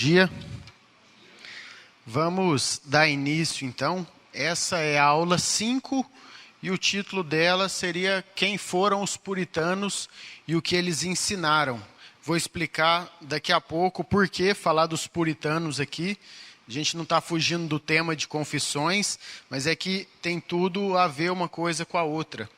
dia. Vamos dar início, então. Essa é a aula 5 e o título dela seria Quem foram os puritanos e o que eles ensinaram. Vou explicar daqui a pouco por que falar dos puritanos aqui. A gente não está fugindo do tema de confissões, mas é que tem tudo a ver uma coisa com a outra.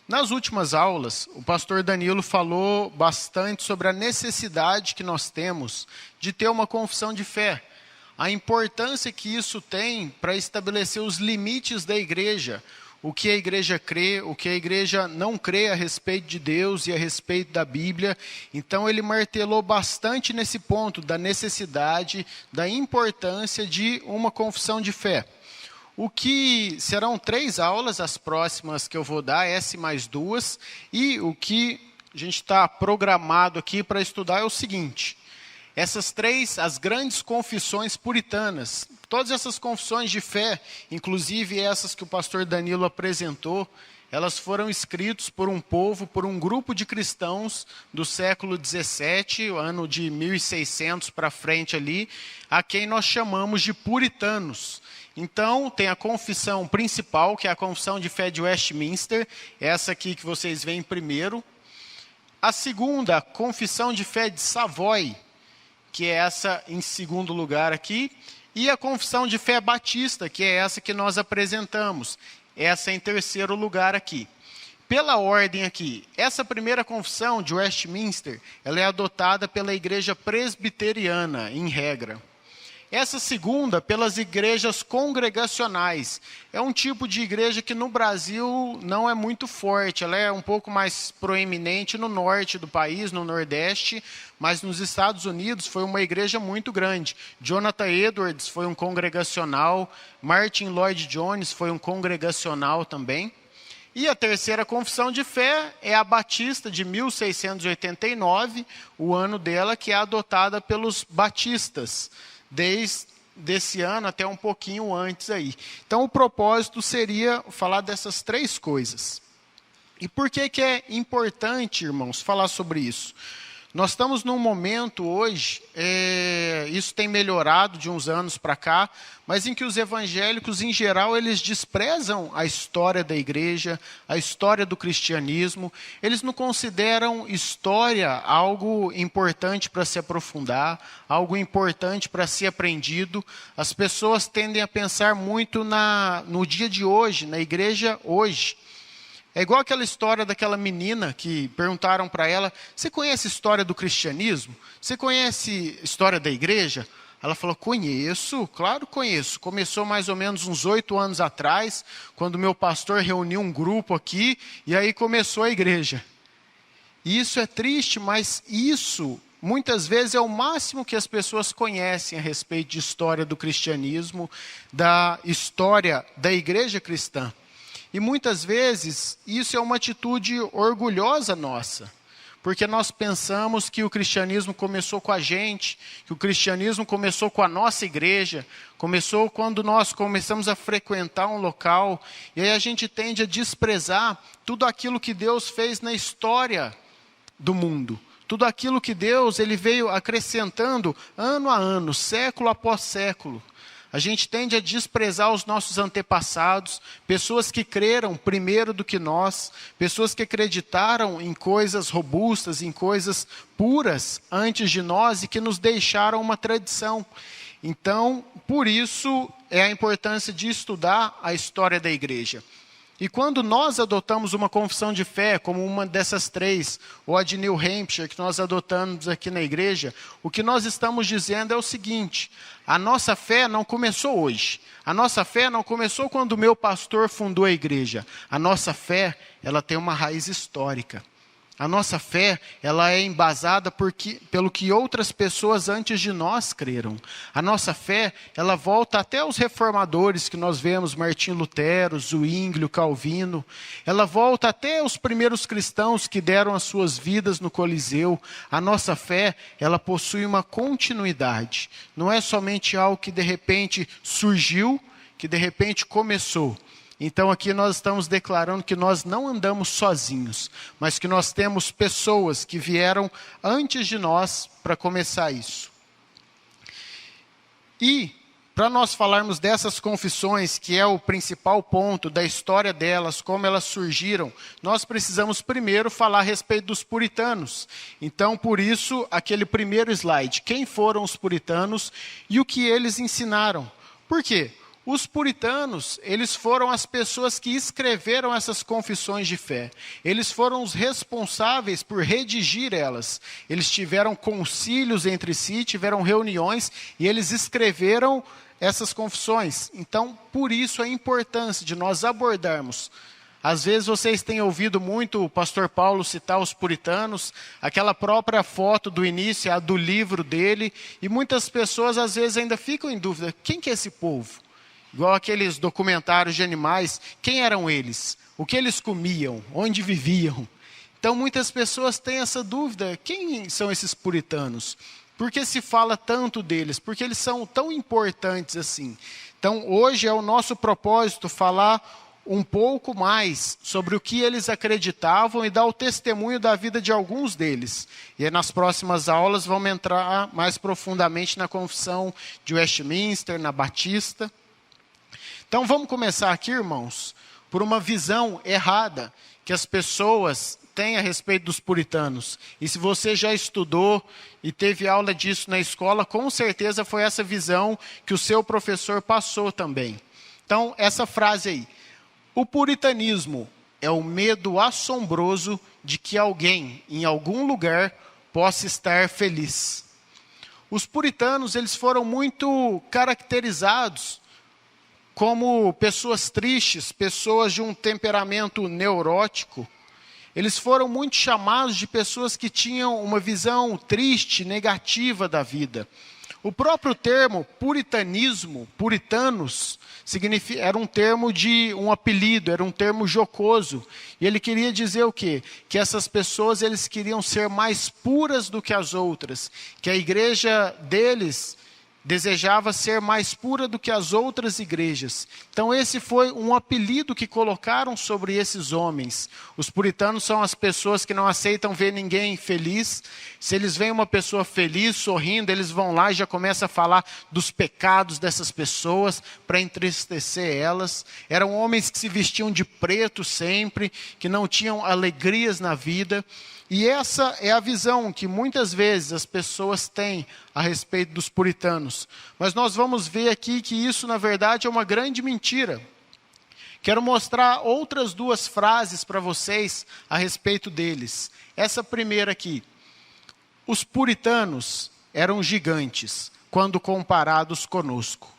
Nas últimas aulas, o pastor Danilo falou bastante sobre a necessidade que nós temos de ter uma confissão de fé. A importância que isso tem para estabelecer os limites da igreja. O que a igreja crê, o que a igreja não crê a respeito de Deus e a respeito da Bíblia. Então ele martelou bastante nesse ponto da necessidade, da importância de uma confissão de fé. O que serão 3 aulas, as próximas que eu vou dar, essa e mais 2. E o que a gente está programado aqui para estudar é o seguinte. Essas 3, as grandes confissões puritanas. Todas essas confissões de fé, inclusive essas que o pastor Danilo apresentou, elas foram escritas por um povo, por um grupo de cristãos do século 17, o ano de 1600 para frente ali, a quem nós chamamos de puritanos. Então, tem a confissão principal, que é a confissão de fé de Westminster, essa aqui que vocês veem primeiro. A segunda, a confissão de fé de Savoy, que é essa em segundo lugar aqui. E a confissão de fé batista, que é essa que nós apresentamos. Essa em terceiro lugar aqui. Pela ordem aqui, essa primeira confissão de Westminster, ela é adotada pela igreja presbiteriana, em regra. Essa segunda, pelas igrejas congregacionais. É um tipo de igreja que no Brasil não é muito forte. Ela é um pouco mais proeminente no norte do país, no nordeste, mas nos Estados Unidos foi uma igreja muito grande. Jonathan Edwards foi um congregacional, Martin Lloyd Jones foi um congregacional também. E a terceira confissão de fé é a Batista de 1689, o ano dela, que é adotada pelos batistas, desde esse ano até um pouquinho antes aí. Então, o propósito seria falar dessas 3 coisas. E por que é importante, irmãos, falar sobre isso? Nós estamos num momento hoje, isso tem melhorado de uns anos para cá, mas em que os evangélicos, em geral, eles desprezam a história da igreja, a história do cristianismo. Eles não consideram história algo importante para se aprofundar, algo importante para ser aprendido. As pessoas tendem a pensar muito no dia de hoje, na igreja hoje. É igual aquela história daquela menina que perguntaram para ela, você conhece a história do cristianismo? Você conhece a história da igreja? Ela falou, conheço, claro conheço. Começou mais ou menos uns 8 anos atrás, quando meu pastor reuniu um grupo aqui, e aí começou a igreja. E isso é triste, mas isso muitas vezes é o máximo que as pessoas conhecem a respeito de história do cristianismo, da história da igreja cristã. E muitas vezes isso é uma atitude orgulhosa nossa, porque nós pensamos que o cristianismo começou com a gente, que o cristianismo começou com a nossa igreja, começou quando nós começamos a frequentar um local, e aí a gente tende a desprezar tudo aquilo que Deus fez na história do mundo. Tudo aquilo que Deus ele veio acrescentando ano a ano, século após século. A gente tende a desprezar os nossos antepassados, pessoas que creram primeiro do que nós, pessoas que acreditaram em coisas robustas, em coisas puras antes de nós e que nos deixaram uma tradição. Então, por isso é a importância de estudar a história da igreja. E quando nós adotamos uma confissão de fé, como uma dessas 3, ou a de New Hampshire, que nós adotamos aqui na igreja, o que nós estamos dizendo é o seguinte, a nossa fé não começou hoje. A nossa fé não começou quando o meu pastor fundou a igreja. A nossa fé, ela tem uma raiz histórica. A nossa fé, ela é embasada pelo que outras pessoas antes de nós creram. A nossa fé, ela volta até os reformadores que nós vemos, Martim Lutero, Zwinglio, Calvino. Ela volta até os primeiros cristãos que deram as suas vidas no Coliseu. A nossa fé, ela possui uma continuidade. Não é somente algo que de repente surgiu, que de repente começou. Então aqui nós estamos declarando que nós não andamos sozinhos, mas que nós temos pessoas que vieram antes de nós para começar isso. E, para nós falarmos dessas confissões, que é o principal ponto da história delas, como elas surgiram, nós precisamos primeiro falar a respeito dos puritanos. Então, por isso, aquele primeiro slide, quem foram os puritanos e o que eles ensinaram. Por quê? Os puritanos, eles foram as pessoas que escreveram essas confissões de fé. Eles foram os responsáveis por redigir elas. Eles tiveram concílios entre si, tiveram reuniões e eles escreveram essas confissões. Então, por isso a importância de nós abordarmos. Às vezes vocês têm ouvido muito o pastor Paulo citar os puritanos, aquela própria foto do início, a do livro dele, e muitas pessoas às vezes ainda ficam em dúvida, quem que é esse povo? Igual aqueles documentários de animais, quem eram eles? O que eles comiam? Onde viviam? Então muitas pessoas têm essa dúvida, quem são esses puritanos? Por que se fala tanto deles? Porque eles são tão importantes assim. Então hoje é o nosso propósito falar um pouco mais sobre o que eles acreditavam e dar o testemunho da vida de alguns deles. E aí, nas próximas aulas vamos entrar mais profundamente na confissão de Westminster, na Batista. Então vamos começar aqui, irmãos, por uma visão errada que as pessoas têm a respeito dos puritanos. E se você já estudou e teve aula disso na escola, com certeza foi essa visão que o seu professor passou também. Então, essa frase aí, o puritanismo é o medo assombroso de que alguém, em algum lugar, possa estar feliz. Os puritanos, eles foram muito caracterizados como pessoas tristes, pessoas de um temperamento neurótico. Eles foram muito chamados de pessoas que tinham uma visão triste, negativa da vida. O próprio termo puritanismo, puritanos, era um termo de um apelido, era um termo jocoso. E ele queria dizer o quê? Que essas pessoas eles queriam ser mais puras do que as outras, que a igreja deles desejava ser mais pura do que as outras igrejas. Então esse foi um apelido que colocaram sobre esses homens. Os puritanos são as pessoas que não aceitam ver ninguém feliz. Se eles veem uma pessoa feliz, sorrindo, eles vão lá e já começam a falar dos pecados dessas pessoas para entristecer elas. Eram homens que se vestiam de preto sempre, que não tinham alegrias na vida. E essa é a visão que muitas vezes as pessoas têm a respeito dos puritanos. Mas nós vamos ver aqui que isso, na verdade, é uma grande mentira. Quero mostrar outras duas frases para vocês a respeito deles. Essa primeira aqui. Os puritanos eram gigantes quando comparados conosco.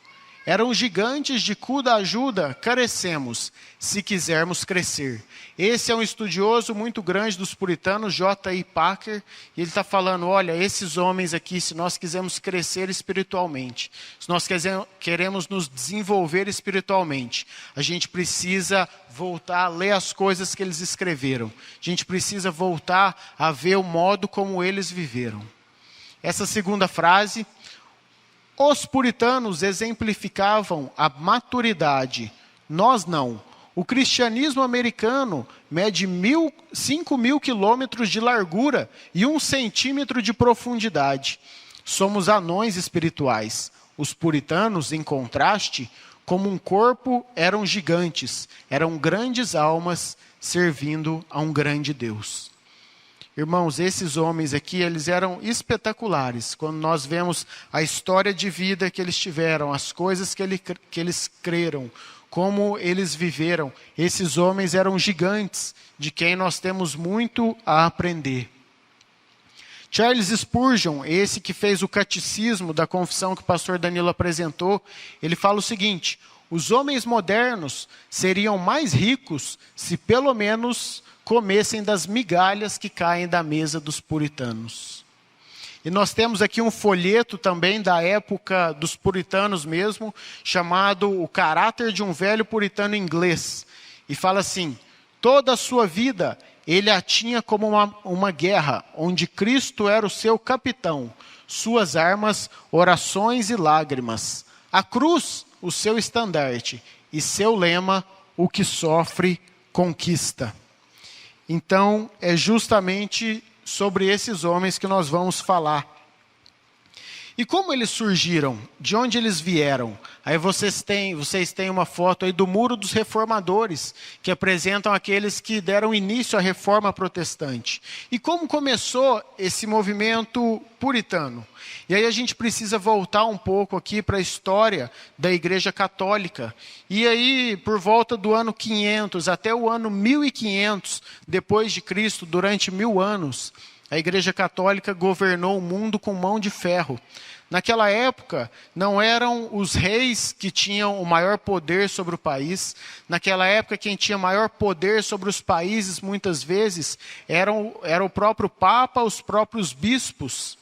Eram gigantes de cuja ajuda carecemos, se quisermos crescer. Esse é um estudioso muito grande dos puritanos, J.I. Packer, e ele está falando, olha, esses homens aqui, se nós quisermos crescer espiritualmente, se nós queremos nos desenvolver espiritualmente, a gente precisa voltar a ler as coisas que eles escreveram. A gente precisa voltar a ver o modo como eles viveram. Essa segunda frase, os puritanos exemplificavam a maturidade, nós não. O cristianismo americano mede 5.000 quilômetros de largura e 1 centímetro de profundidade. Somos anões espirituais. Os puritanos, em contraste, como um corpo, eram gigantes, eram grandes almas servindo a um grande Deus. Irmãos, esses homens aqui, eles eram espetaculares. Quando nós vemos a história de vida que eles tiveram, as coisas que eles creram, como eles viveram, esses homens eram gigantes, de quem nós temos muito a aprender. Charles Spurgeon, esse que fez o catecismo da confissão que o pastor Danilo apresentou, ele fala o seguinte, os homens modernos seriam mais ricos se pelo menos comessem das migalhas que caem da mesa dos puritanos. E nós temos aqui um folheto também da época dos puritanos mesmo, chamado O Caráter de um Velho Puritano Inglês. E fala assim, toda a sua vida ele a tinha como uma guerra, onde Cristo era o seu capitão, suas armas, orações e lágrimas. A cruz, o seu estandarte, e seu lema, o que sofre, conquista. Então, é justamente sobre esses homens que nós vamos falar. E como eles surgiram? De onde eles vieram? Aí vocês têm uma foto aí do Muro dos Reformadores, que apresentam aqueles que deram início à Reforma Protestante. E como começou esse movimento puritano? E aí a gente precisa voltar um pouco aqui para a história da Igreja Católica. E aí, por volta do ano 500 até o ano 1500 depois de Cristo, durante 1000 anos, a Igreja Católica governou o mundo com mão de ferro. Naquela época, não eram os reis que tinham o maior poder sobre o país. Naquela época, quem tinha maior poder sobre os países, muitas vezes, era o próprio Papa, os próprios bispos.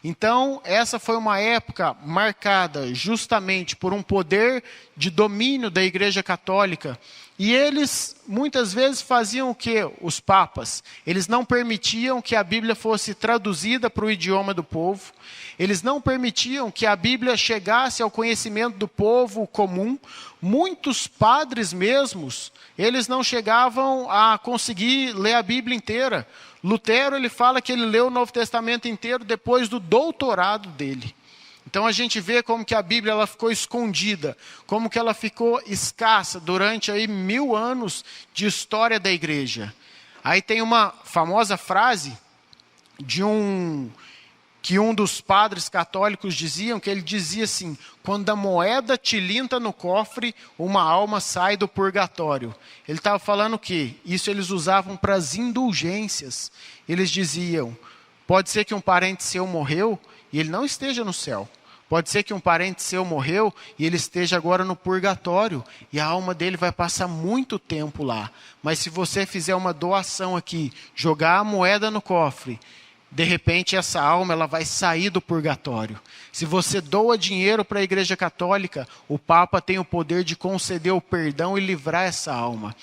Então, essa foi uma época marcada justamente por um poder de domínio da Igreja Católica. E eles, muitas vezes, faziam o quê? Os papas. Eles não permitiam que a Bíblia fosse traduzida para o idioma do povo. Eles não permitiam que a Bíblia chegasse ao conhecimento do povo comum. Muitos padres mesmos, eles não chegavam a conseguir ler a Bíblia inteira. Lutero, ele fala que ele leu o Novo Testamento inteiro depois do doutorado dele. Então a gente vê como que a Bíblia ela ficou escondida, como que ela ficou escassa durante aí 1000 anos de história da igreja. Aí tem uma famosa frase que um dos padres católicos diziam, que ele dizia assim: quando a moeda tilinta no cofre, uma alma sai do purgatório. Ele estava falando o quê? Isso eles usavam para as indulgências. Eles diziam, pode ser que um parente seu morreu e ele não esteja no céu. Pode ser que um parente seu morreu e ele esteja agora no purgatório. E a alma dele vai passar muito tempo lá. Mas se você fizer uma doação aqui, jogar a moeda no cofre, de repente essa alma ela vai sair do purgatório. Se você doa dinheiro para a Igreja Católica, o Papa tem o poder de conceder o perdão e livrar essa alma.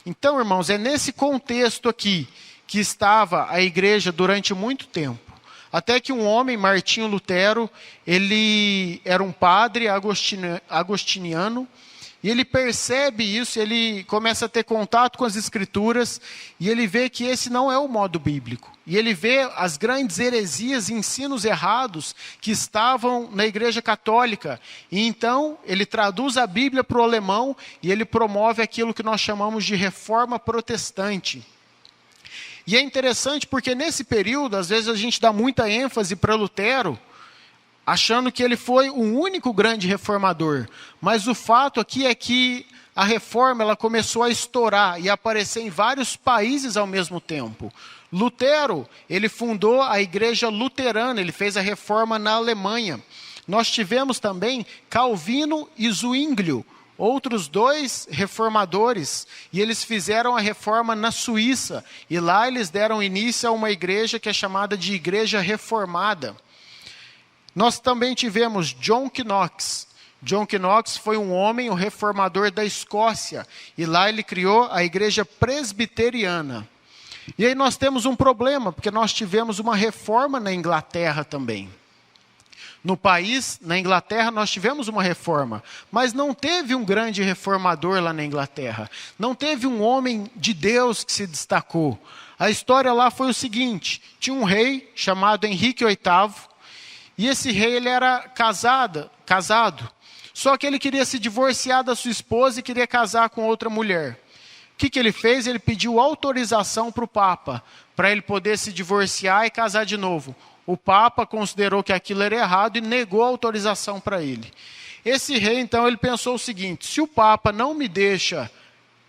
Então, irmãos, é nesse contexto aqui que estava a igreja durante muito tempo. Até que um homem, Martinho Lutero, ele era um padre agostiniano, e ele percebe isso, ele começa a ter contato com as Escrituras, e ele vê que esse não é o modo bíblico. E ele vê as grandes heresias e ensinos errados que estavam na Igreja Católica. E então, ele traduz a Bíblia para o alemão, e ele promove aquilo que nós chamamos de Reforma Protestante. E é interessante porque nesse período, às vezes a gente dá muita ênfase para Lutero, achando que ele foi o único grande reformador. Mas o fato aqui é que a reforma ela começou a estourar e a aparecer em vários países ao mesmo tempo. Lutero, ele fundou a igreja luterana, ele fez a reforma na Alemanha. Nós tivemos também Calvino e Zwinglio, outros 2 reformadores, e eles fizeram a reforma na Suíça, e lá eles deram início a uma igreja que é chamada de Igreja Reformada. Nós também tivemos John Knox. John Knox foi um homem, um reformador da Escócia, e lá ele criou a Igreja Presbiteriana. E aí nós temos um problema, porque nós tivemos uma reforma na Inglaterra também. No país, na Inglaterra, nós tivemos uma reforma, mas não teve um grande reformador lá na Inglaterra. Não teve um homem de Deus que se destacou. A história lá foi o seguinte, tinha um rei chamado Henrique VIII, e esse rei ele era casado, só que ele queria se divorciar da sua esposa e queria casar com outra mulher. O que ele fez? Ele pediu autorização para o Papa, para ele poder se divorciar e casar de novo. O Papa considerou que aquilo era errado e negou a autorização para ele. Esse rei, então, ele pensou o seguinte, se o Papa não me deixa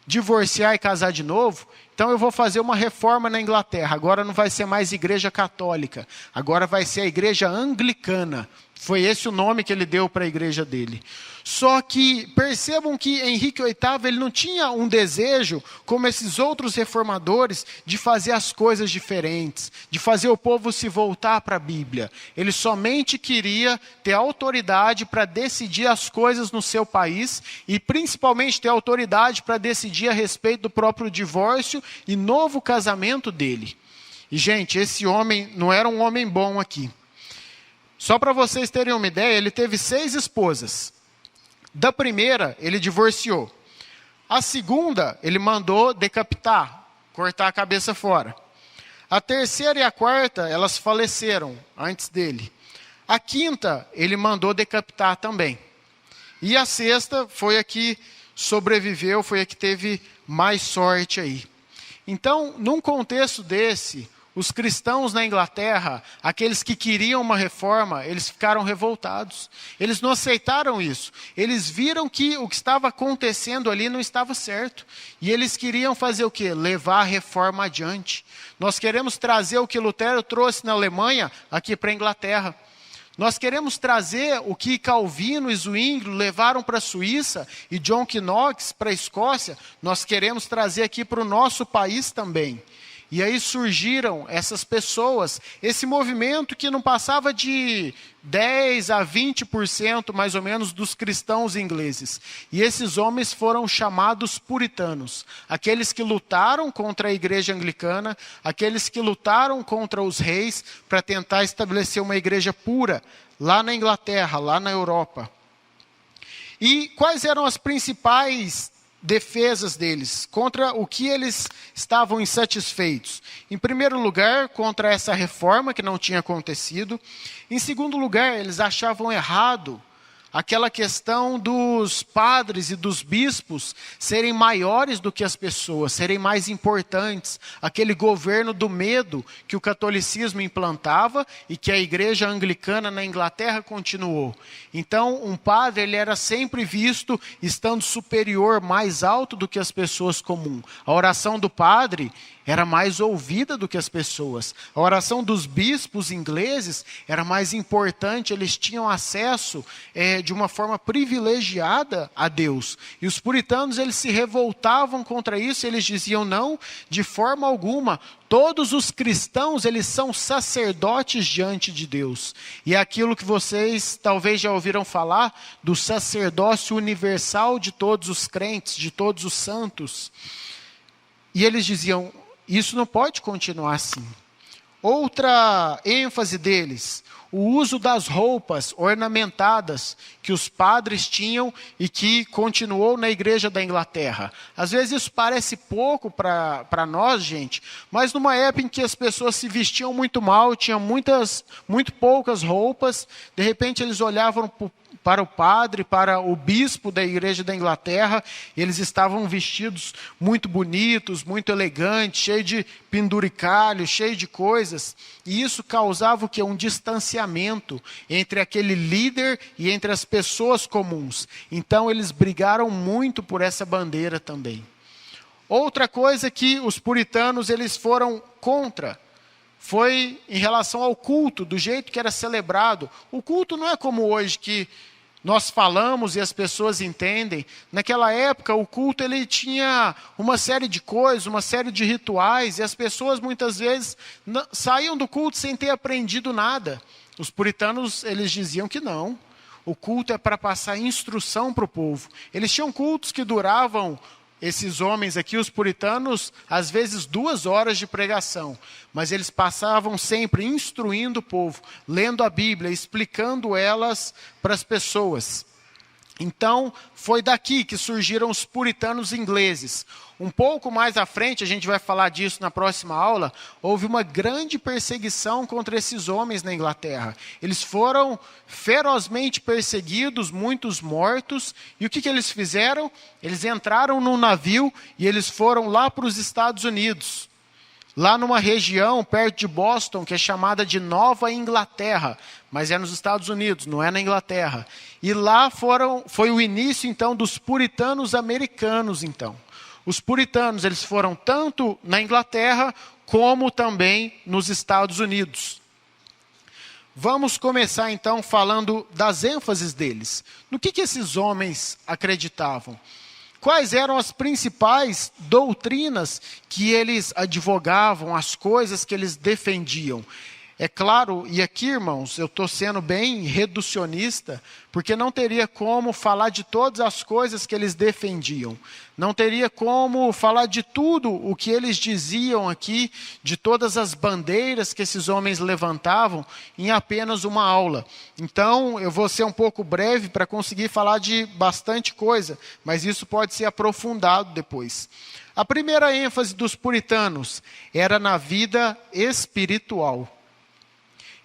divorciar e casar de novo, então eu vou fazer uma reforma na Inglaterra. Agora não vai ser mais igreja católica, agora vai ser a igreja anglicana. Foi esse o nome que ele deu para a igreja dele. Só que percebam que Henrique VIII ele não tinha um desejo, como esses outros reformadores, de fazer as coisas diferentes, de fazer o povo se voltar para a Bíblia. Ele somente queria ter autoridade para decidir as coisas no seu país e principalmente ter autoridade para decidir a respeito do próprio divórcio e novo casamento dele. E, gente, esse homem não era um homem bom aqui. Só para vocês terem uma ideia, ele teve 6 esposas. Da primeira, ele divorciou. A segunda, ele mandou decapitar, cortar a cabeça fora. A terceira e a quarta, elas faleceram antes dele. A quinta, ele mandou decapitar também. E a sexta foi a que sobreviveu, foi a que teve mais sorte aí. Então, num contexto desse, os cristãos na Inglaterra, aqueles que queriam uma reforma, eles ficaram revoltados. Eles não aceitaram isso. Eles viram que o que estava acontecendo ali não estava certo. E eles queriam fazer o quê? Levar a reforma adiante. Nós queremos trazer o que Lutero trouxe na Alemanha aqui para a Inglaterra. Nós queremos trazer o que Calvino e Zwinglio levaram para a Suíça e John Knox para a Escócia, nós queremos trazer aqui para o nosso país também. E aí surgiram essas pessoas, esse movimento que não passava de 10 a 20% mais ou menos dos cristãos ingleses. E esses homens foram chamados puritanos, aqueles que lutaram contra a igreja anglicana, aqueles que lutaram contra os reis para tentar estabelecer uma igreja pura lá na Inglaterra, lá na Europa. E quais eram as principais defesas deles, contra o que eles estavam insatisfeitos? Em primeiro lugar, contra essa reforma que não tinha acontecido. Em segundo lugar, eles achavam errado aquela questão dos padres e dos bispos serem maiores do que as pessoas, serem mais importantes. Aquele governo do medo que o catolicismo implantava e que a igreja anglicana na Inglaterra continuou. Então, um padre ele era sempre visto estando superior, mais alto do que as pessoas comuns. A oração do padre era mais ouvida do que as pessoas. A oração dos bispos ingleses era mais importante, eles tinham acesso de uma forma privilegiada a Deus. E os puritanos, eles se revoltavam contra isso, eles diziam não, de forma alguma. Todos os cristãos, eles são sacerdotes diante de Deus. E é aquilo que vocês talvez já ouviram falar, do sacerdócio universal de todos os crentes, de todos os santos. E eles diziam, isso não pode continuar assim. Outra ênfase deles, o uso das roupas ornamentadas que os padres tinham e que continuou na igreja da Inglaterra. Às vezes isso parece pouco para nós, gente, mas numa época em que as pessoas se vestiam muito mal, tinham muito poucas roupas, de repente eles olhavam para o padre, para o bispo da igreja da Inglaterra, e eles estavam vestidos muito bonitos, muito elegantes, cheio de penduricalhos, cheio de coisas, e isso causava o quê? Um distanciamento entre aquele líder e entre as pessoas comuns. Então eles brigaram muito por essa bandeira também. Outra coisa que os puritanos eles foram contra foi em relação ao culto, do jeito que era celebrado. O culto não é como hoje, que nós falamos e as pessoas entendem. Naquela época, o culto ele tinha uma série de coisas, uma série de rituais, e as pessoas muitas vezes saíam do culto sem ter aprendido nada. Os puritanos, eles diziam que não. O culto é para passar instrução para o povo. Eles tinham cultos que duravam, esses homens aqui, os puritanos, às vezes 2 horas de pregação, mas eles passavam sempre instruindo o povo, lendo a Bíblia, explicando elas para as pessoas. Então, foi daqui que surgiram os puritanos ingleses. Um pouco mais à frente, a gente vai falar disso na próxima aula, houve uma grande perseguição contra esses homens na Inglaterra. Eles foram ferozmente perseguidos, muitos mortos, e o que eles fizeram? Eles entraram num navio e eles foram lá para os Estados Unidos. Lá numa região perto de Boston, que é chamada de Nova Inglaterra, mas é nos Estados Unidos, não é na Inglaterra. E lá foi o início, então, dos puritanos americanos, então. Os puritanos, eles foram tanto na Inglaterra, como também nos Estados Unidos. Vamos começar, então, falando das ênfases deles. No que esses homens acreditavam? Quais eram as principais doutrinas que eles advogavam, as coisas que eles defendiam? É claro, e aqui, irmãos, eu estou sendo bem reducionista, porque não teria como falar de todas as coisas que eles defendiam. Não teria como falar de tudo o que eles diziam aqui, de todas as bandeiras que esses homens levantavam, em apenas uma aula. Então, eu vou ser um pouco breve para conseguir falar de bastante coisa, mas isso pode ser aprofundado depois. A primeira ênfase dos puritanos era na vida espiritual.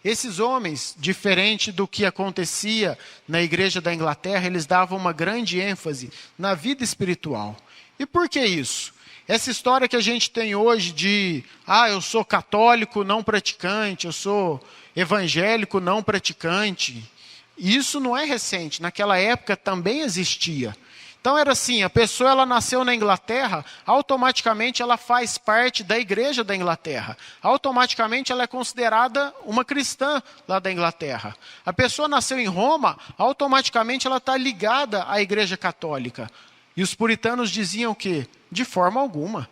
Esses homens, diferente do que acontecia na igreja da Inglaterra, eles davam uma grande ênfase na vida espiritual. E por que isso? Essa história que a gente tem hoje de, eu sou católico não praticante, eu sou evangélico não praticante, isso não é recente, naquela época também existia. Então era assim, a pessoa ela nasceu na Inglaterra, automaticamente ela faz parte da igreja da Inglaterra. Automaticamente ela é considerada uma cristã lá da Inglaterra. A pessoa nasceu em Roma, automaticamente ela está ligada à igreja católica. E os puritanos diziam que, de forma alguma,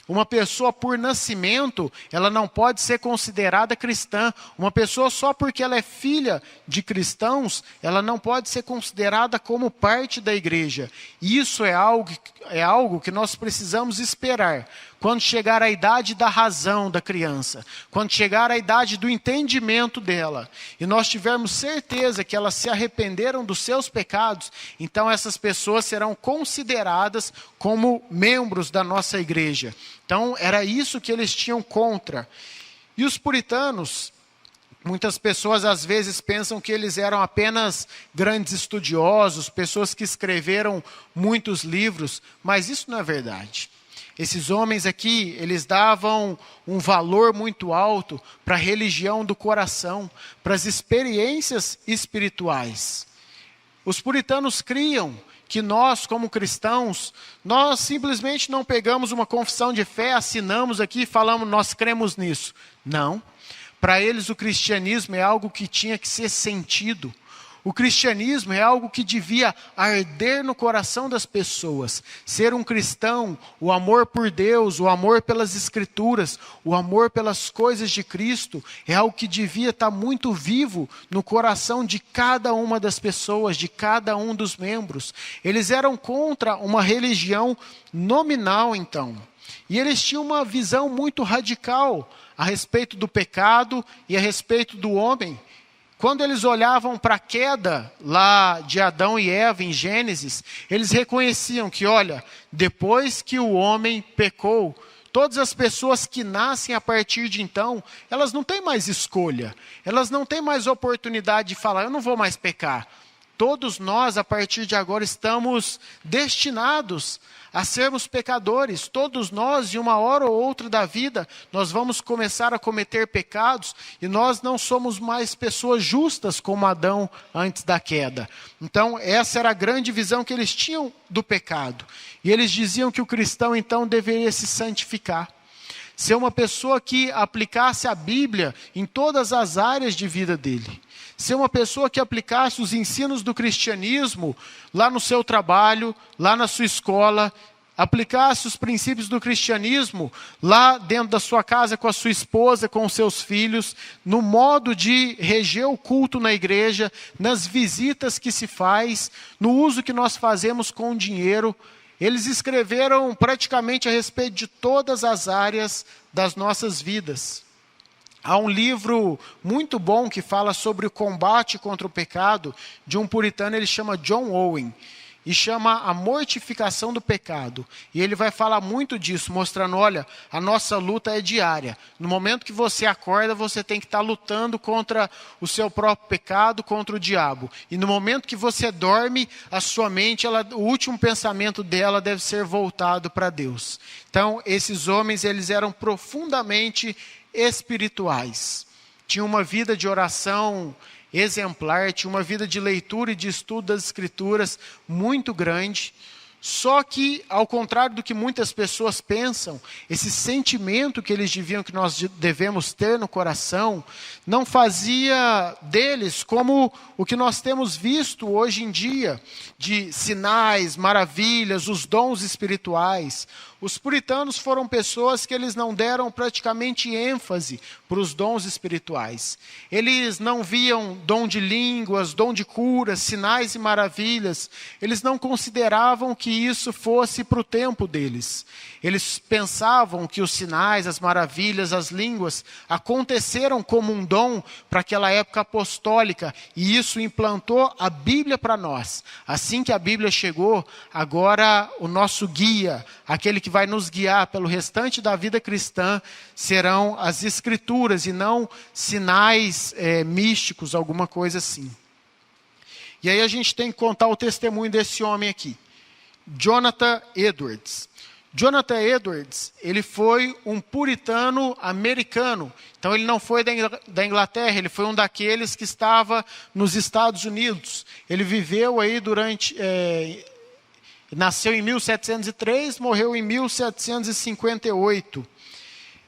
uma pessoa por nascimento, ela não pode ser considerada cristã. Uma pessoa só porque ela é filha de cristãos, ela não pode ser considerada como parte da igreja. E isso é algo que nós precisamos esperar. Quando chegar a idade da razão da criança, quando chegar a idade do entendimento dela, e nós tivermos certeza que elas se arrependeram dos seus pecados, então essas pessoas serão consideradas como membros da nossa igreja. Então era isso que eles tinham contra. E os puritanos, muitas pessoas às vezes pensam que eles eram apenas grandes estudiosos, pessoas que escreveram muitos livros, mas isso não é verdade. Esses homens aqui, eles davam um valor muito alto para a religião do coração, para as experiências espirituais. Os puritanos criam que nós, como cristãos, nós simplesmente não pegamos uma confissão de fé, assinamos aqui e falamos, nós cremos nisso. Não. Para eles o cristianismo é algo que tinha que ser sentido. O cristianismo é algo que devia arder no coração das pessoas. Ser um cristão, o amor por Deus, o amor pelas Escrituras, o amor pelas coisas de Cristo, é algo que devia estar muito vivo no coração de cada uma das pessoas, de cada um dos membros. Eles eram contra uma religião nominal, então. E eles tinham uma visão muito radical a respeito do pecado e a respeito do homem. Quando eles olhavam para a queda lá de Adão e Eva em Gênesis, eles reconheciam que, olha, depois que o homem pecou, todas as pessoas que nascem a partir de então, elas não têm mais escolha, elas não têm mais oportunidade de falar, eu não vou mais pecar. Todos nós, a partir de agora, estamos destinados a sermos pecadores. Todos nós, em uma hora ou outra da vida, nós vamos começar a cometer pecados e nós não somos mais pessoas justas como Adão antes da queda. Então, essa era a grande visão que eles tinham do pecado. E eles diziam que o cristão, então, deveria se santificar. Ser uma pessoa que aplicasse a Bíblia em todas as áreas de vida dele. Ser uma pessoa que aplicasse os ensinos do cristianismo lá no seu trabalho, lá na sua escola, aplicasse os princípios do cristianismo lá dentro da sua casa com a sua esposa, com os seus filhos, no modo de reger o culto na igreja, nas visitas que se faz, no uso que nós fazemos com o dinheiro. Eles escreveram praticamente a respeito de todas as áreas das nossas vidas. Há um livro muito bom que fala sobre o combate contra o pecado, de um puritano, ele chama John Owen, e chama A Mortificação do Pecado. E ele vai falar muito disso, mostrando, olha, a nossa luta é diária. No momento que você acorda, você tem que estar lutando contra o seu próprio pecado, contra o diabo. E no momento que você dorme, a sua mente, o último pensamento dela deve ser voltado para Deus. Então, esses homens, eles eram profundamente espirituais. Tinham uma vida de oração exemplar, tinha uma vida de leitura e de estudo das Escrituras muito grande. Só que, ao contrário do que muitas pessoas pensam, esse sentimento que eles diziam que nós devemos ter no coração, não fazia deles como o que nós temos visto hoje em dia, de sinais, maravilhas, os dons espirituais. Os puritanos foram pessoas que eles não deram praticamente ênfase para os dons espirituais. Eles não viam dom de línguas, dom de curas, sinais e maravilhas. Eles não consideravam que que isso fosse para o tempo deles. Eles pensavam que os sinais, as maravilhas, as línguas aconteceram como um dom para aquela época apostólica, e isso implantou a Bíblia para nós. Assim que a Bíblia chegou, agora o nosso guia, aquele que vai nos guiar pelo restante da vida cristã, serão as Escrituras e não sinais místicos, alguma coisa assim. E aí a gente tem que contar o testemunho desse homem aqui, Jonathan Edwards. Jonathan Edwards, ele foi um puritano americano. Então ele não foi da Inglaterra, ele foi um daqueles que estava nos Estados Unidos. Ele viveu aí nasceu em 1703, morreu em 1758.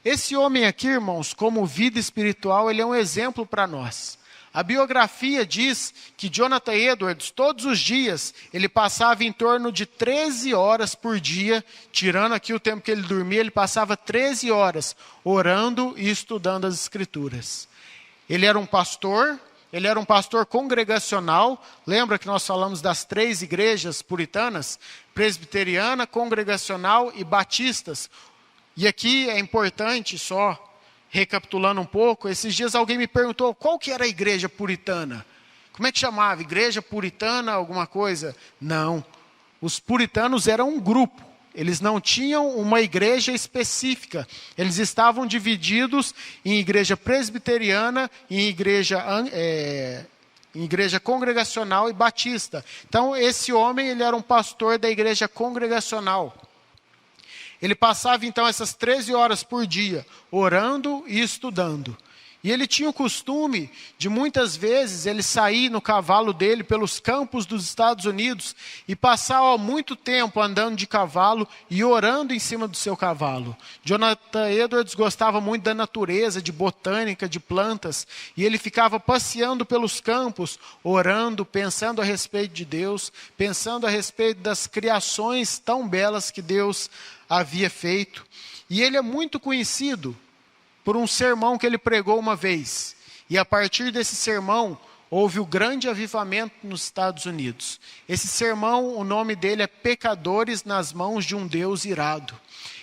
Esse homem aqui, irmãos, como vida espiritual, ele é um exemplo para nós. A biografia diz que Jonathan Edwards, todos os dias, ele passava em torno de 13 horas por dia, tirando aqui o tempo que ele dormia, ele passava 13 horas orando e estudando as Escrituras. Ele era um pastor congregacional. Lembra que nós falamos das 3 igrejas puritanas? Presbiteriana, congregacional e batistas. E aqui é importante, só recapitulando um pouco, esses dias alguém me perguntou qual que era a igreja puritana. Como é que chamava? Igreja puritana, alguma coisa? Não. Os puritanos eram um grupo. Eles não tinham uma igreja específica. Eles estavam divididos em igreja presbiteriana, em igreja congregacional e batista. Então, esse homem, ele era um pastor da igreja congregacional. Ele passava, então, essas 13 horas por dia, orando e estudando. E ele tinha o costume de, muitas vezes, ele sair no cavalo dele pelos campos dos Estados Unidos e passar muito tempo andando de cavalo e orando em cima do seu cavalo. Jonathan Edwards gostava muito da natureza, de botânica, de plantas, e ele ficava passeando pelos campos, orando, pensando a respeito de Deus, pensando a respeito das criações tão belas que Deus havia feito. E ele é muito conhecido por um sermão que ele pregou uma vez. E a partir desse sermão, houve o grande avivamento nos Estados Unidos. Esse sermão, o nome dele é Pecadores nas Mãos de um Deus Irado.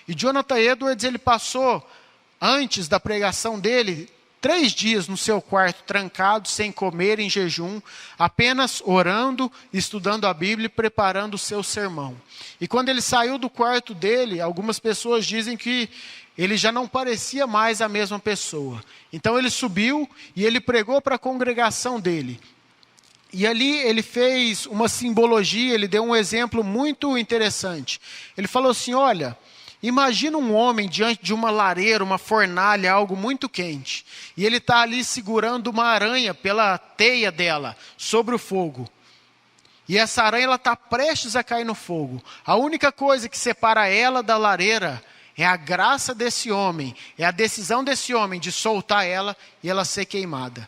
E Jonathan Edwards, ele passou, antes da pregação dele, 3 dias no seu quarto, trancado, sem comer, em jejum, apenas orando, estudando a Bíblia e preparando o seu sermão. E quando ele saiu do quarto dele, algumas pessoas dizem que ele já não parecia mais a mesma pessoa. Então ele subiu e ele pregou para a congregação dele. E ali ele fez uma simbologia, ele deu um exemplo muito interessante. Ele falou assim, olha, imagina um homem diante de uma lareira, uma fornalha, algo muito quente. E ele está ali segurando uma aranha pela teia dela, sobre o fogo. E essa aranha está prestes a cair no fogo. A única coisa que separa ela da lareira é a graça desse homem, é a decisão desse homem de soltar ela e ela ser queimada.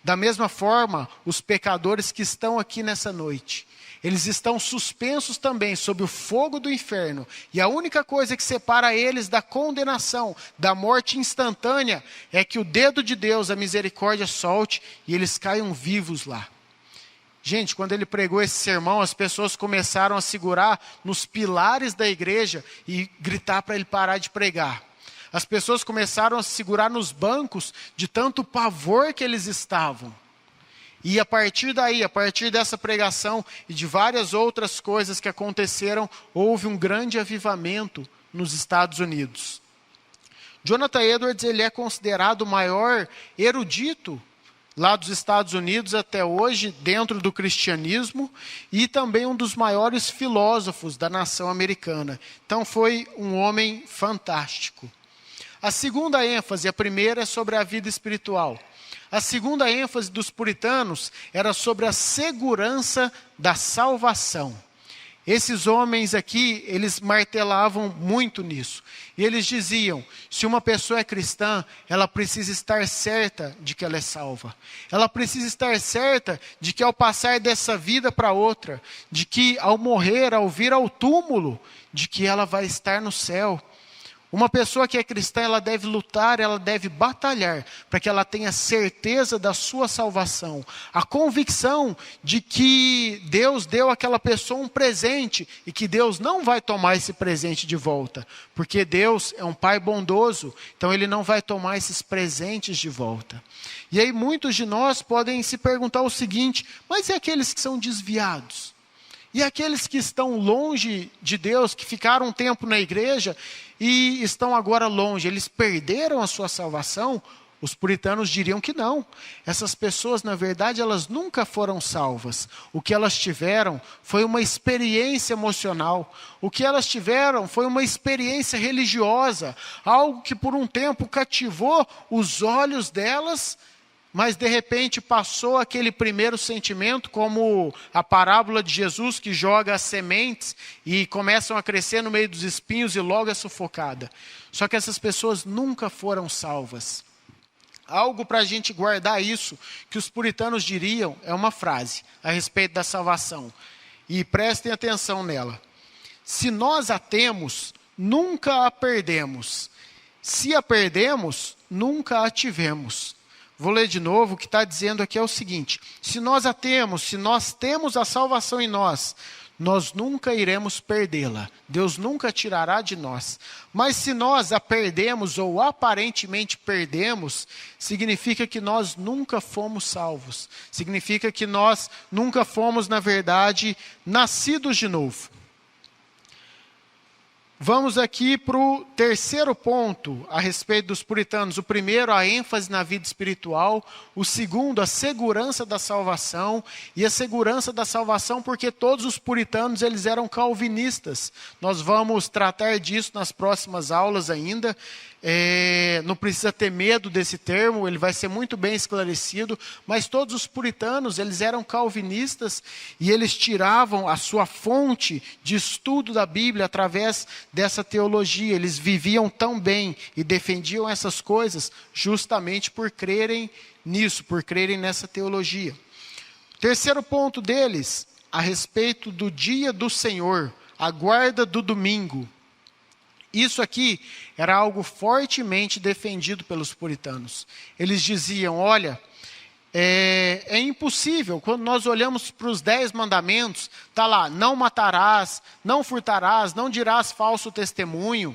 Da mesma forma, os pecadores que estão aqui nessa noite, eles estão suspensos também sob o fogo do inferno. E a única coisa que separa eles da condenação, da morte instantânea, é que o dedo de Deus, a misericórdia, solte e eles caiam vivos lá. Gente, quando ele pregou esse sermão, as pessoas começaram a segurar nos pilares da igreja e gritar para ele parar de pregar. As pessoas começaram a segurar nos bancos de tanto pavor que eles estavam. E a partir daí, a partir dessa pregação e de várias outras coisas que aconteceram, houve um grande avivamento nos Estados Unidos. Jonathan Edwards, ele é considerado o maior erudito lá dos Estados Unidos até hoje, dentro do cristianismo, e também um dos maiores filósofos da nação americana. Então foi um homem fantástico. A segunda ênfase, a primeira é sobre a vida espiritual. A segunda ênfase dos puritanos era sobre a segurança da salvação. Esses homens aqui, eles martelavam muito nisso. E eles diziam, se uma pessoa é cristã, ela precisa estar certa de que ela é salva. Ela precisa estar certa de que ao passar dessa vida para outra, de que ao morrer, ao vir ao túmulo, de que ela vai estar no céu. Uma pessoa que é cristã, ela deve lutar, ela deve batalhar, para que ela tenha certeza da sua salvação. A convicção de que Deus deu àquela pessoa um presente, e que Deus não vai tomar esse presente de volta. Porque Deus é um Pai bondoso, então Ele não vai tomar esses presentes de volta. E aí muitos de nós podem se perguntar o seguinte: mas e aqueles que são desviados? E aqueles que estão longe de Deus, que ficaram um tempo na igreja e estão agora longe, eles perderam a sua salvação? Os puritanos diriam que não. Essas pessoas, na verdade, elas nunca foram salvas. O que elas tiveram foi uma experiência emocional. O que elas tiveram foi uma experiência religiosa. Algo que por um tempo cativou os olhos delas, mas de repente passou aquele primeiro sentimento, como a parábola de Jesus que joga as sementes e começam a crescer no meio dos espinhos e logo é sufocada. Só que essas pessoas nunca foram salvas. Algo para a gente guardar isso, que os puritanos diriam, é uma frase a respeito da salvação. E prestem atenção nela. Se nós a temos, nunca a perdemos. Se a perdemos, nunca a tivemos. Vou ler de novo, o que está dizendo aqui é o seguinte: se nós a temos, se nós temos a salvação em nós, nós nunca iremos perdê-la. Deus nunca tirará de nós. Mas se nós a perdemos ou aparentemente perdemos, significa que nós nunca fomos salvos. Significa que nós nunca fomos, na verdade, nascidos de novo. Vamos aqui para o terceiro ponto a respeito dos puritanos. O primeiro, a ênfase na vida espiritual. O segundo, a segurança da salvação. E a segurança da salvação porque todos os puritanos eles eram calvinistas. Nós vamos tratar disso nas próximas aulas ainda. Não precisa ter medo desse termo, ele vai ser muito bem esclarecido, mas todos os puritanos, eles eram calvinistas e eles tiravam a sua fonte de estudo da Bíblia através dessa teologia. Eles viviam tão bem e defendiam essas coisas justamente por crerem nisso, por crerem nessa teologia. Terceiro ponto deles, a respeito do dia do Senhor, a guarda do domingo. Isso aqui era algo fortemente defendido pelos puritanos. Eles diziam, olha, é impossível, quando nós olhamos para os 10 mandamentos, está lá, não matarás, não furtarás, não dirás falso testemunho,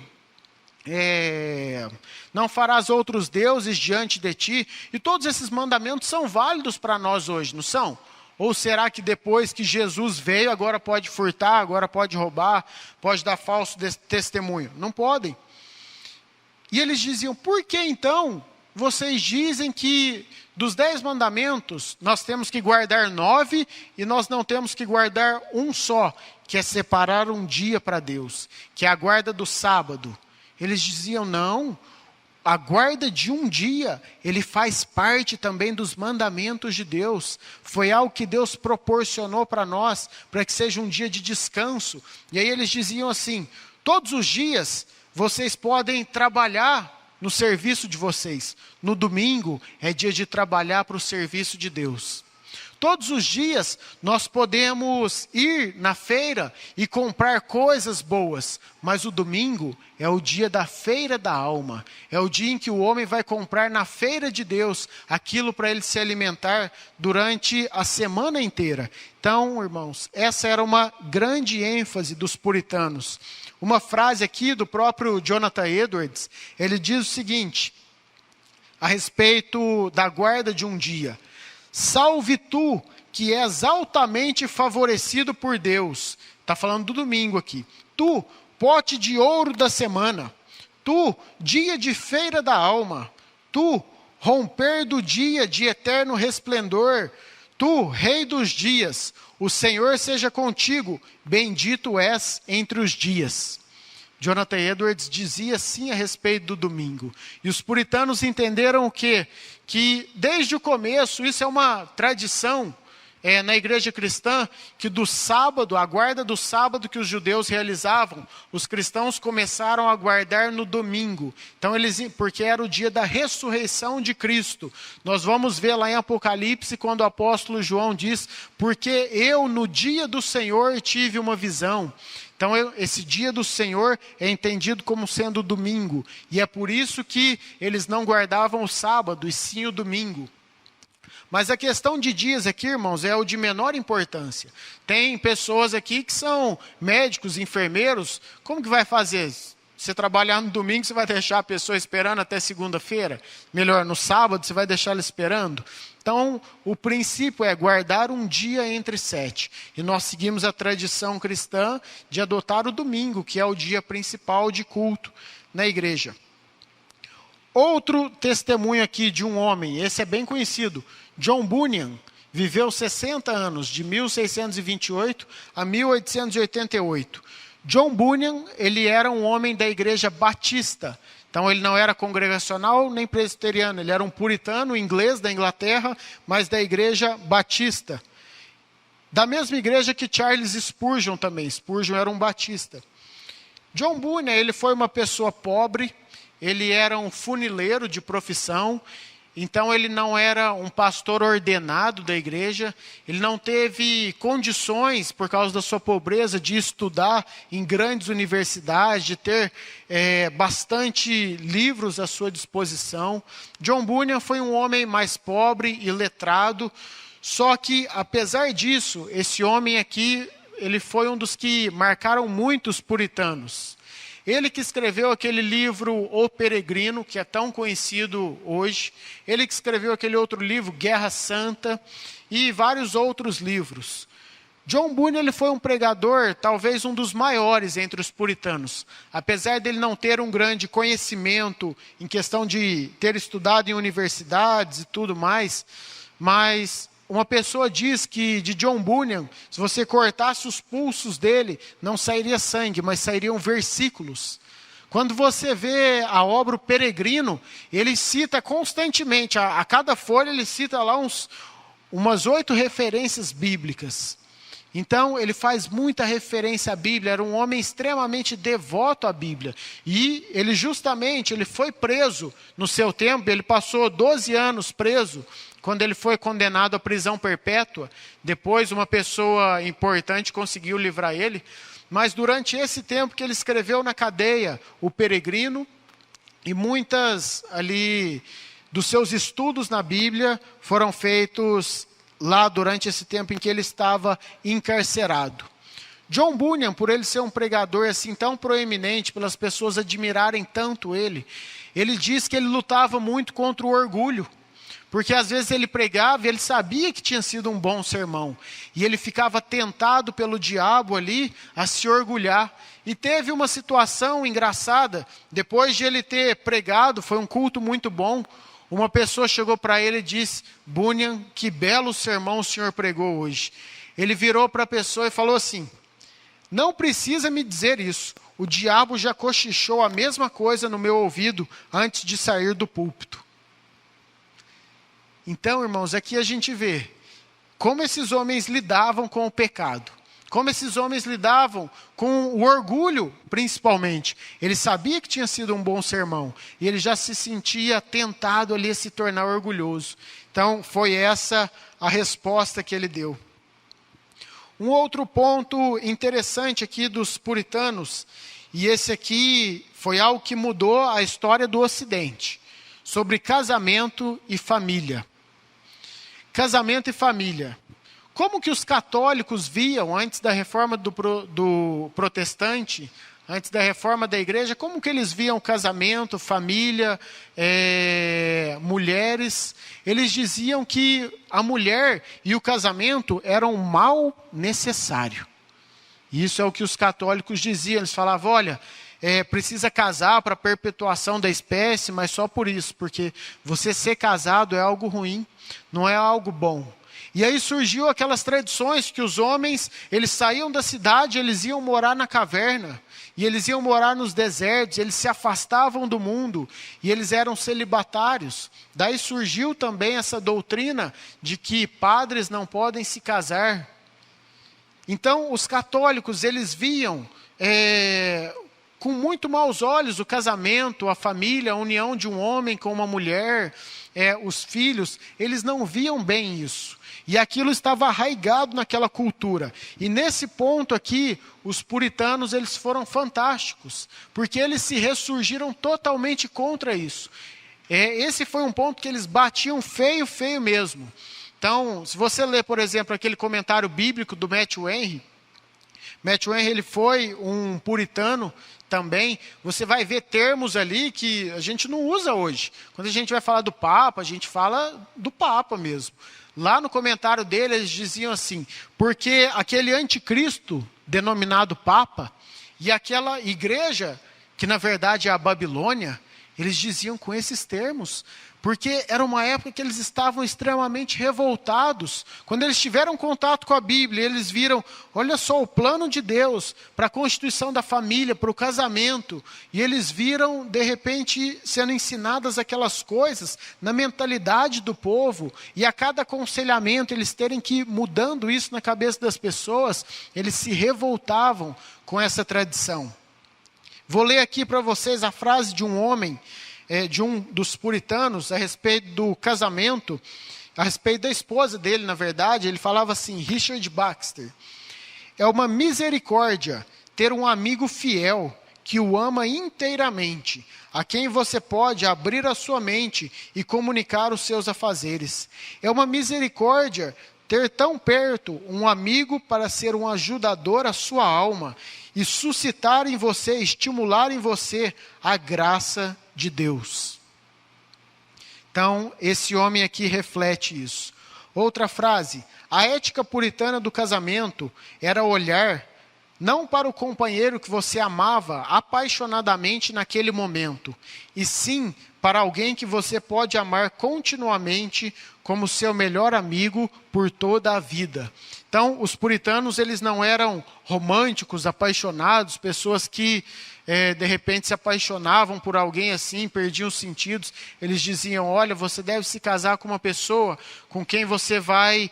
não farás outros deuses diante de ti, e todos esses mandamentos são válidos para nós hoje, não são? Ou será que depois que Jesus veio, agora pode furtar, agora pode roubar, pode dar falso testemunho? Não podem. E eles diziam, por que então vocês dizem que dos 10 mandamentos nós temos que guardar 9 e nós não temos que guardar um só, que é separar um dia para Deus, que é a guarda do sábado? Eles diziam, não, a guarda de um dia, ele faz parte também dos mandamentos de Deus. Foi algo que Deus proporcionou para nós, para que seja um dia de descanso. E aí eles diziam assim, todos os dias vocês podem trabalhar no serviço de vocês. No domingo é dia de trabalhar para o serviço de Deus. Todos os dias nós podemos ir na feira e comprar coisas boas, mas o domingo é o dia da feira da alma. É o dia em que o homem vai comprar na feira de Deus aquilo para ele se alimentar durante a semana inteira. Então, irmãos, essa era uma grande ênfase dos puritanos. Uma frase aqui do próprio Jonathan Edwards, ele diz o seguinte, a respeito da guarda de um dia: salve tu, que és altamente favorecido por Deus. Está falando do domingo aqui. Tu, pote de ouro da semana. Tu, dia de feira da alma. Tu, romper do dia de eterno resplendor. Tu, rei dos dias. O Senhor seja contigo. Bendito és entre os dias. Jonathan Edwards dizia assim a respeito do domingo. E os puritanos entenderam o quê? Que desde o começo, isso é uma tradição na igreja cristã, que do sábado, a guarda do sábado que os judeus realizavam, os cristãos começaram a guardar no domingo. Então, porque era o dia da ressurreição de Cristo. Nós vamos ver lá em Apocalipse, quando o apóstolo João diz, porque eu no dia do Senhor tive uma visão. Então, esse dia do Senhor é entendido como sendo o domingo. E é por isso que eles não guardavam o sábado, e sim o domingo. Mas a questão de dias aqui, irmãos, é o de menor importância. Tem pessoas aqui que são médicos, enfermeiros. Como que vai fazer? Você trabalhar no domingo, você vai deixar a pessoa esperando até segunda-feira? Melhor, no sábado, você vai deixar ela esperando? Então, o princípio é guardar um dia entre 7. E nós seguimos a tradição cristã de adotar o domingo, que é o dia principal de culto na igreja. Outro testemunho aqui de um homem, esse é bem conhecido, John Bunyan, viveu 60 anos, de 1628 a 1888. John Bunyan, ele era um homem da igreja batista. Então, ele não era congregacional nem presbiteriano, ele era um puritano inglês da Inglaterra, mas da igreja batista. Da mesma igreja que Charles Spurgeon também. Spurgeon era um batista. John Bunyan, ele foi uma pessoa pobre, ele era um funileiro de profissão. Então, ele não era um pastor ordenado da igreja, ele não teve condições, por causa da sua pobreza, de estudar em grandes universidades, de ter bastante livros à sua disposição. John Bunyan foi um homem mais pobre e letrado, só que, apesar disso, esse homem aqui, ele foi um dos que marcaram muito os puritanos. Ele que escreveu aquele livro O Peregrino, que é tão conhecido hoje. Ele que escreveu aquele outro livro, Guerra Santa, e vários outros livros. John Bunyan, ele foi um pregador, talvez um dos maiores entre os puritanos. Apesar dele não ter um grande conhecimento em questão de ter estudado em universidades e tudo mais, mas uma pessoa diz que de John Bunyan, se você cortasse os pulsos dele, não sairia sangue, mas sairiam versículos. Quando você vê a obra O Peregrino, ele cita constantemente, a cada folha ele cita lá umas 8 referências bíblicas. Então, ele faz muita referência à Bíblia, era um homem extremamente devoto à Bíblia. E ele foi preso no seu tempo, ele passou 12 anos preso, quando ele foi condenado à prisão perpétua. Depois, uma pessoa importante conseguiu livrar ele. Mas durante esse tempo que ele escreveu na cadeia O Peregrino, e muitas ali dos seus estudos na Bíblia foram feitos lá durante esse tempo em que ele estava encarcerado. John Bunyan, por ele ser um pregador assim tão proeminente, pelas pessoas admirarem tanto ele diz que ele lutava muito contra o orgulho, porque às vezes ele pregava e ele sabia que tinha sido um bom sermão, e ele ficava tentado pelo diabo ali a se orgulhar. E teve uma situação engraçada, depois de ele ter pregado, foi um culto muito bom, uma pessoa chegou para ele e disse: Bunyan, que belo sermão o senhor pregou hoje. Ele virou para a pessoa e falou assim: não precisa me dizer isso, o diabo já cochichou a mesma coisa no meu ouvido antes de sair do púlpito. Então, irmãos, aqui a gente vê como esses homens lidavam com o pecado. Como esses homens lidavam com o orgulho, principalmente. Ele sabia que tinha sido um bom sermão. E ele já se sentia tentado ali a se tornar orgulhoso. Então, foi essa a resposta que ele deu. Um outro ponto interessante aqui dos puritanos, e esse aqui foi algo que mudou a história do Ocidente, sobre casamento e família. Casamento e família. Como que os católicos viam, antes da reforma do protestante, antes da reforma da igreja, como que eles viam casamento, família, mulheres? Eles diziam que a mulher e o casamento eram um mal necessário. Isso é o que os católicos diziam. Eles falavam: olha, precisa casar para a perpetuação da espécie, mas só por isso, porque você ser casado é algo ruim, não é algo bom. E aí surgiu aquelas tradições que os homens, eles saíam da cidade, eles iam morar na caverna, e eles iam morar nos desertos, eles se afastavam do mundo, e eles eram celibatários. Daí surgiu também essa doutrina de que padres não podem se casar. Então, os católicos, eles viam com muito maus olhos o casamento, a família, a união de um homem com uma mulher, os filhos, eles não viam bem isso. E aquilo estava arraigado naquela cultura. E nesse ponto aqui, os puritanos eles foram fantásticos, porque eles se ressurgiram totalmente contra isso. Esse foi um ponto que eles batiam feio, feio mesmo. Então, se você ler, por exemplo, aquele comentário bíblico do Matthew Henry ele foi um puritano também. Você vai ver termos ali que a gente não usa hoje. Quando a gente vai falar do Papa, a gente fala do Papa mesmo. Lá no comentário dele, eles diziam assim, porque aquele anticristo denominado Papa e aquela igreja, que na verdade é a Babilônia, eles diziam com esses termos, porque era uma época que eles estavam extremamente revoltados. Quando eles tiveram contato com a Bíblia, eles viram, olha só, o plano de Deus para a constituição da família, para o casamento. E eles viram, de repente, sendo ensinadas aquelas coisas na mentalidade do povo. E a cada aconselhamento, eles terem que ir mudando isso na cabeça das pessoas, eles se revoltavam com essa tradição. Vou ler aqui para vocês a frase de um homem, de um dos puritanos, a respeito do casamento, a respeito da esposa dele, na verdade. Ele falava assim, Richard Baxter: é uma misericórdia ter um amigo fiel que o ama inteiramente, a quem você pode abrir a sua mente e comunicar os seus afazeres. É uma misericórdia ter tão perto um amigo para ser um ajudador à sua alma e suscitar em você, estimular em você a graça de Deus. Então, esse homem aqui reflete isso. Outra frase: a ética puritana do casamento era olhar não para o companheiro que você amava apaixonadamente naquele momento, e sim para alguém que você pode amar continuamente como seu melhor amigo por toda a vida. Então, os puritanos, eles não eram românticos, apaixonados, pessoas que, de repente, se apaixonavam por alguém assim, perdiam os sentidos. Eles diziam, olha, você deve se casar com uma pessoa com quem você vai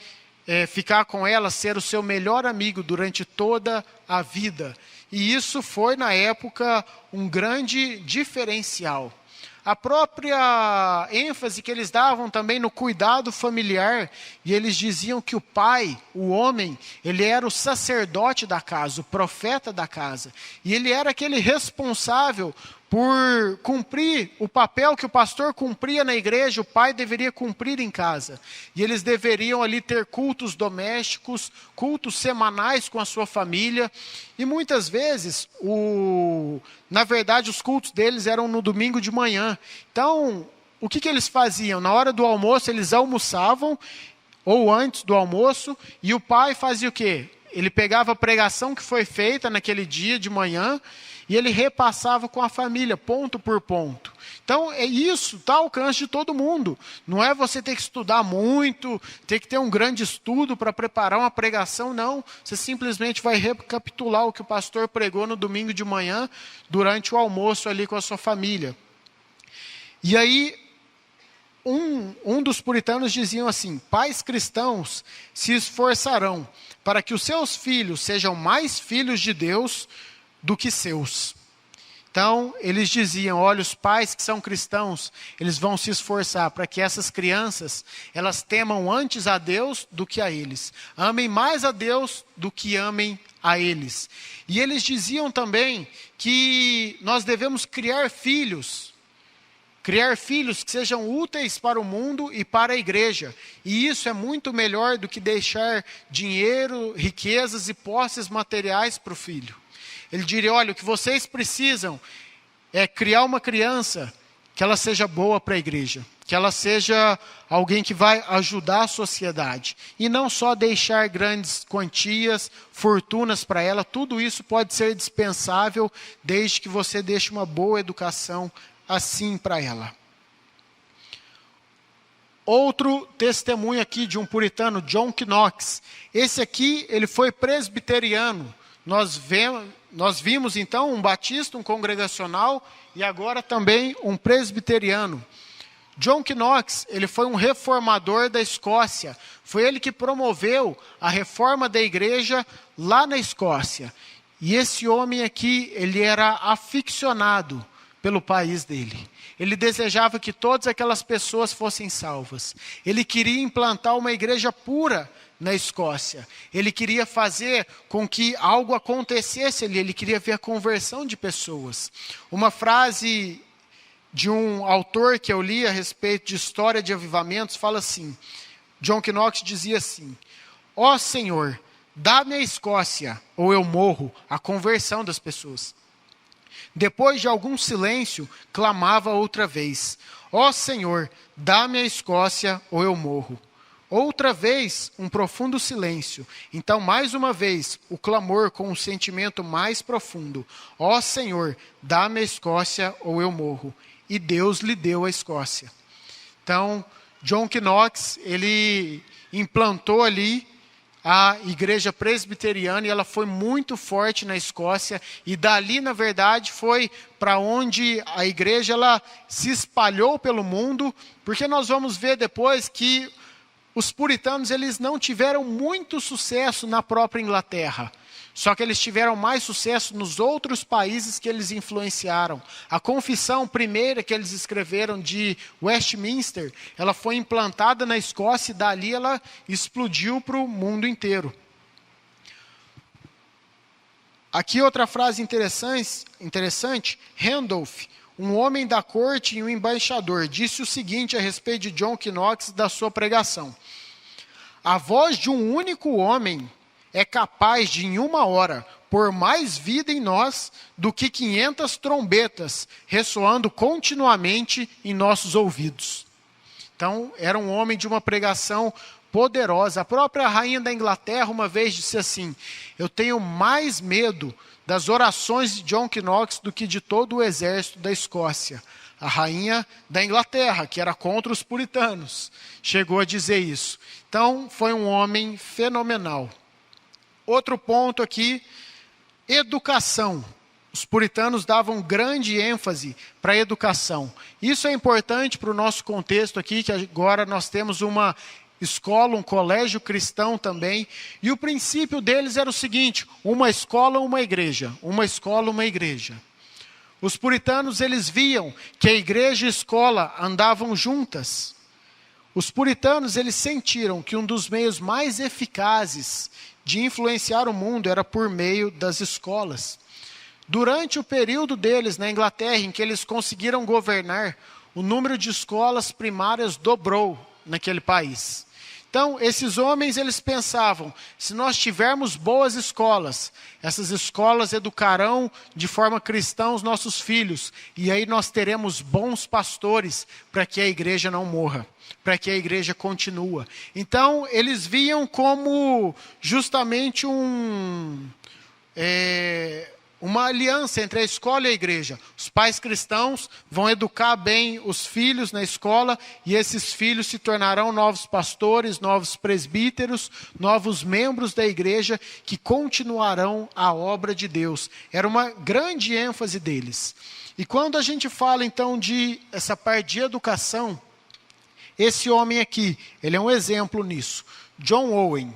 ficar com ela, ser o seu melhor amigo durante toda a vida. E isso foi, na época, um grande diferencial. A própria ênfase que eles davam também no cuidado familiar, e eles diziam que o pai, o homem, ele era o sacerdote da casa, o profeta da casa, e ele era aquele responsável por cumprir o papel que o pastor cumpria na igreja, o pai deveria cumprir em casa. E eles deveriam ali ter cultos domésticos, cultos semanais com a sua família. E muitas vezes, na verdade, os cultos deles eram no domingo de manhã. Então, o que eles faziam? Na hora do almoço, eles almoçavam, ou antes do almoço, e o pai fazia o quê? Ele pegava a pregação que foi feita naquele dia de manhã, e ele repassava com a família, ponto por ponto. Então, isso está ao alcance de todo mundo. Não é você ter que estudar muito, ter que ter um grande estudo para preparar uma pregação, não. Você simplesmente vai recapitular o que o pastor pregou no domingo de manhã, durante o almoço ali com a sua família. E aí, um dos puritanos diziam assim, pais cristãos se esforçarão para que os seus filhos sejam mais filhos de Deus do que seus. Então, eles diziam, olha, os pais que são cristãos, eles vão se esforçar para que essas crianças, elas temam antes a Deus do que a eles. Amem mais a Deus do que amem a eles. E eles diziam também que nós devemos criar filhos que sejam úteis para o mundo e para a igreja. E isso é muito melhor do que deixar dinheiro, riquezas e posses materiais para o filho. Ele diria, olha, o que vocês precisam é criar uma criança que ela seja boa para a igreja, que ela seja alguém que vai ajudar a sociedade, e não só deixar grandes quantias, fortunas para ela. Tudo isso pode ser dispensável, desde que você deixe uma boa educação assim para ela. Outro testemunho aqui de um puritano, John Knox. Esse aqui, ele foi presbiteriano. Nós vimos então um batista, um congregacional, e agora também um presbiteriano. John Knox, ele foi um reformador da Escócia. Foi ele que promoveu a reforma da igreja lá na Escócia. E esse homem aqui, ele era aficionado pelo país dele. Ele desejava que todas aquelas pessoas fossem salvas. Ele queria implantar uma igreja pura na Escócia. Ele queria fazer com que algo acontecesse ali. Ele queria ver a conversão de pessoas. Uma frase de um autor que eu li a respeito de história de avivamentos fala assim, John Knox dizia assim, ó Senhor, dá-me a Escócia, ou eu morro, a conversão das pessoas. Depois de algum silêncio, clamava outra vez, ó Senhor, dá-me a Escócia, ou eu morro. Outra vez, um profundo silêncio. Então, mais uma vez, o clamor com um sentimento mais profundo. Ó Senhor, dá-me a Escócia, ou eu morro. E Deus lhe deu a Escócia. Então, John Knox, ele implantou ali a igreja presbiteriana, e ela foi muito forte na Escócia, e dali, na verdade, foi para onde a igreja ela se espalhou pelo mundo, porque nós vamos ver depois que os puritanos eles não tiveram muito sucesso na própria Inglaterra, só que eles tiveram mais sucesso nos outros países que eles influenciaram. A confissão primeira que eles escreveram de Westminster, ela foi implantada na Escócia e dali ela explodiu para o mundo inteiro. Aqui outra frase interessante, Randolph, um homem da corte e um embaixador, disse o seguinte a respeito de John Knox da sua pregação. A voz de um único homem é capaz de, em uma hora, pôr mais vida em nós do que 500 trombetas ressoando continuamente em nossos ouvidos. Então, era um homem de uma pregação poderosa. A própria rainha da Inglaterra uma vez disse assim, eu tenho mais medo das orações de John Knox do que de todo o exército da Escócia. A rainha da Inglaterra, que era contra os puritanos, chegou a dizer isso. Então, foi um homem fenomenal. Outro ponto aqui, educação. Os puritanos davam grande ênfase para a educação. Isso é importante para o nosso contexto aqui, que agora nós temos uma escola, um colégio cristão também. E o princípio deles era o seguinte, uma escola, uma igreja. Uma escola, uma igreja. Os puritanos, eles viam que a igreja e a escola andavam juntas. Os puritanos, eles sentiram que um dos meios mais eficazes de influenciar o mundo era por meio das escolas. Durante o período deles na Inglaterra, em que eles conseguiram governar, o número de escolas primárias dobrou naquele país. Então, esses homens, eles pensavam, se nós tivermos boas escolas, essas escolas educarão de forma cristã os nossos filhos, e aí nós teremos bons pastores para que a igreja não morra, para que a igreja continue. Então, eles viam como justamente uma aliança entre a escola e a igreja. Os pais cristãos vão educar bem os filhos na escola e esses filhos se tornarão novos pastores, novos presbíteros, novos membros da igreja que continuarão a obra de Deus. Era uma grande ênfase deles. E quando a gente fala então de essa parte de educação, esse homem aqui, ele é um exemplo nisso. John Owen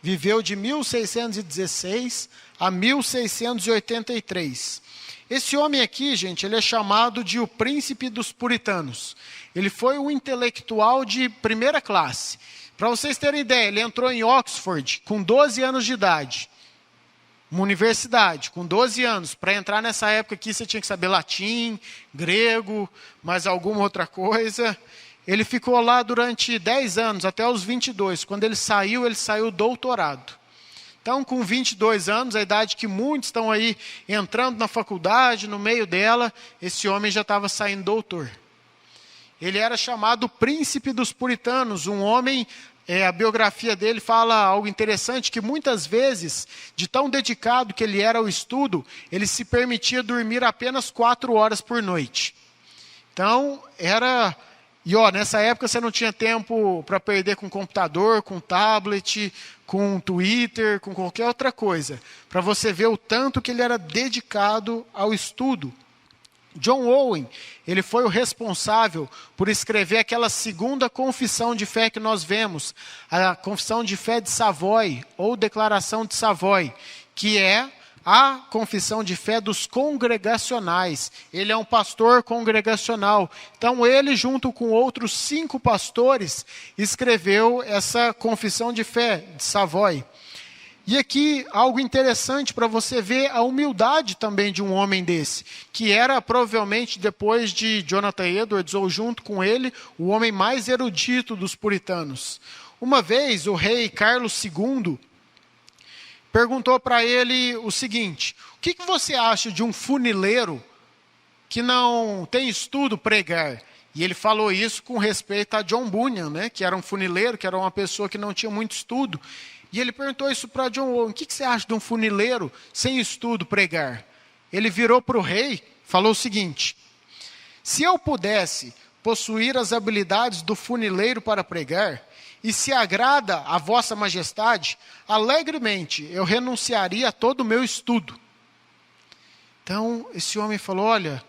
viveu de 1616 a 1683. Esse homem aqui, gente, ele é chamado de o príncipe dos puritanos. Ele foi um intelectual de primeira classe. Para vocês terem ideia, ele entrou em Oxford com 12 anos de idade. Uma universidade, com 12 anos. Para entrar nessa época aqui, você tinha que saber latim, grego, mais alguma outra coisa. Ele ficou lá durante 10 anos, até os 22. Quando ele saiu doutorado. Então, com 22 anos, a idade que muitos estão aí entrando na faculdade, no meio dela, esse homem já estava saindo doutor. Ele era chamado príncipe dos puritanos, um homem, a biografia dele fala algo interessante, que muitas vezes, de tão dedicado que ele era ao estudo, ele se permitia dormir apenas 4 horas por noite. Então, nessa época você não tinha tempo para perder com computador, com tablet, com Twitter, com qualquer outra coisa. Para você ver o tanto que ele era dedicado ao estudo. John Owen, ele foi o responsável por escrever aquela segunda confissão de fé que nós vemos, a confissão de fé de Savoy, ou Declaração de Savoy, que é a confissão de fé dos congregacionais. Ele é um pastor congregacional. Então ele, junto com outros 5 pastores, escreveu essa confissão de fé de Savoy. E aqui algo interessante para você ver a humildade também de um homem desse, que era provavelmente, depois de Jonathan Edwards, ou junto com ele, o homem mais erudito dos puritanos. Uma vez o rei Carlos II perguntou para ele o seguinte: o que você acha de um funileiro que não tem estudo pregar? E ele falou isso com respeito a John Bunyan, né, que era um funileiro, que era uma pessoa que não tinha muito estudo. E ele perguntou isso para John Owen: o que você acha de um funileiro sem estudo pregar? Ele virou para o rei, falou o seguinte: se eu pudesse possuir as habilidades do funileiro para pregar, e se agrada a vossa majestade, alegremente eu renunciaria a todo o meu estudo. Então esse homem falou: olha,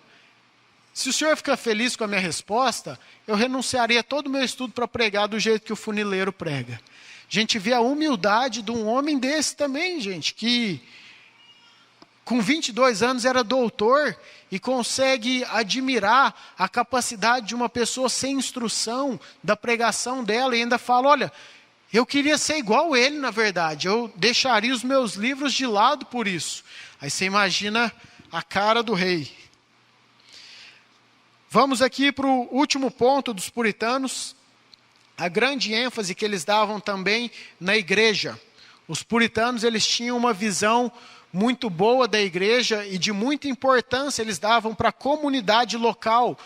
se o senhor ficar feliz com a minha resposta, eu renunciaria a todo o meu estudo para pregar do jeito que o funileiro prega. A gente vê a humildade de um homem desse também, gente, que com 22 anos era doutor e consegue admirar a capacidade de uma pessoa sem instrução, da pregação dela, e ainda fala: olha, eu queria ser igual ele, na verdade, eu deixaria os meus livros de lado por isso. Aí você imagina a cara do rei. Vamos aqui para o último ponto dos puritanos. A grande ênfase que eles davam também na igreja. Os puritanos, eles tinham uma visão muito boa da igreja e de muita importância eles davam para a comunidade local.